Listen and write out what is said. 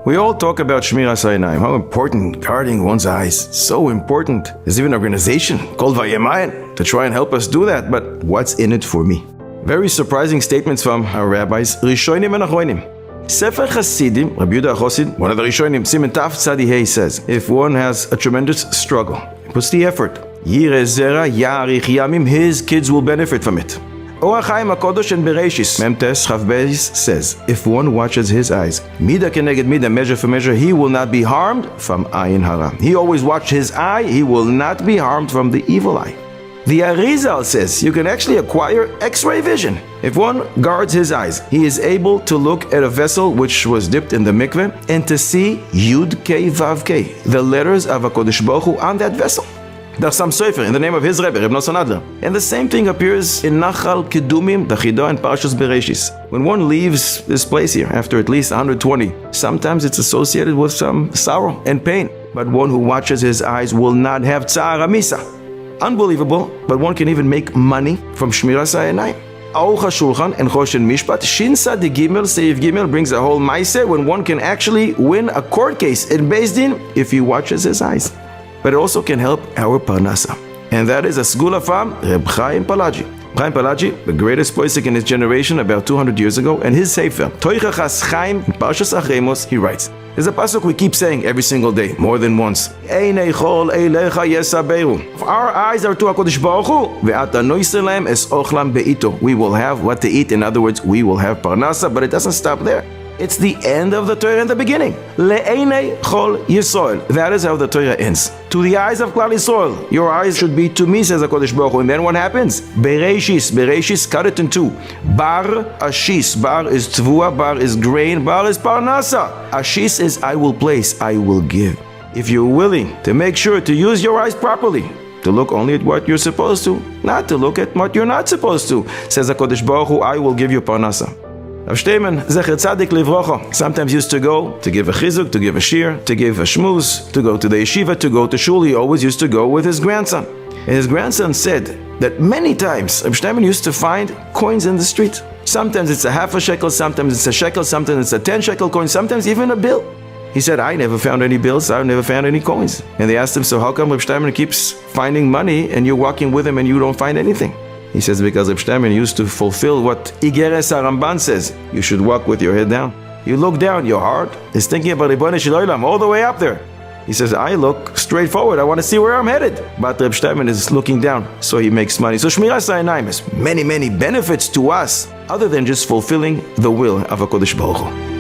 We all talk about Shmirat Einayim, how important guarding one's eyes. So important. There's even an organization called Vayemayim to try and help us do that. But what's in it for me? Very surprising statements from our rabbis, Rishonim and Achronim. Sefer Hasidim, Rabbi Yehuda HaChassid, one of the Rishonim, Siman Taf Tzadi Hey, says, if one has a tremendous struggle, puts the effort, Yireh Zera Yarich Yamim, his kids will benefit from it. Or HaChaim HaKodosh and Bereshis, Memtes Chav Beis says, if one watches his eyes, Mida keneged Mida, measure for measure, he will not be harmed from Ayin Hara. He always watched his eye, he will not be harmed from the evil eye. The Arizal says you can actually acquire X-ray vision. If one guards his eyes, he is able to look at a vessel which was dipped in the mikveh and to see Yud Kei Vav Kei, the letters of HaKadosh Baruch Hu on that vessel. There's some Sefer in the name of his Rebbe, Reb Nosson Adler. And the same thing appears in Nachal Kedumim, the Chidah and Parshas Bereshis. When one leaves this place here after at least 120, sometimes it's associated with some sorrow and pain. But one who watches his eyes will not have Tsahal Misa. Unbelievable, but one can even make money from Shmirat Einayim. Aruch HaShulchan and Choshen Mishpat, Shin Sad Gimel, Seif Gimel brings a whole maaseh when one can actually win a court case in Beis Din if he watches his eyes. But it also can help our parnasa. And that is a segula from Reb Chaim Palagi. Chaim Palagi, the greatest posek in his generation about 200 years ago, and his sefer, Toichachas Chaim, in Parshas Achemos, he writes, there's a pasuk we keep saying every single day, more than once. Einei chol eilecha yesaberu. If our eyes are to HaKadosh Baruch Hu, ve'ata noiselem es ochlam be'ito. We will have what to eat. In other words, we will have parnasa, but it doesn't stop there. It's the end of the Torah in the beginning. Le'einei chol Yisrael. That is how the Torah ends. To the eyes of Klal Israël. Your eyes should be to me, says HaKadosh Baruch Hu. And then what happens? Bereshis, cut it in two. Bar, ashis. Bar is tvua, bar is grain, bar is parnasa. Ashis is I will place, I will give. If you're willing to make sure to use your eyes properly, to look only at what you're supposed to, not to look at what you're not supposed to, says HaKadosh Baruch Hu, I will give you parnasa. Rav Shteiman, Zecher Tzadik Livrocha, sometimes used to go to give a chizuk, to give a shir, to give a shmuz, to go to the yeshiva, to go to shul. He always used to go with his grandson. And his grandson said that many times Rav Shteiman used to find coins in the street. Sometimes it's a half a shekel, sometimes it's a shekel, sometimes it's a 10 shekel coin, sometimes even a bill. He said, I never found any bills, I never found any coins. And they asked him, so how come Rav Shteiman keeps finding money and you're walking with him and you don't find anything? He says, because Reb Shteiman used to fulfill what Igeres HaRamban says. You should walk with your head down. You look down, your heart is thinking about Ribono Shel Olam all the way up there. He says, I look straight forward. I want to see where I'm headed. But Reb Shteiman is looking down, so he makes money. So Shmirat Einayim has many, many benefits to us, other than just fulfilling the will of HaKadosh Baruch Hu.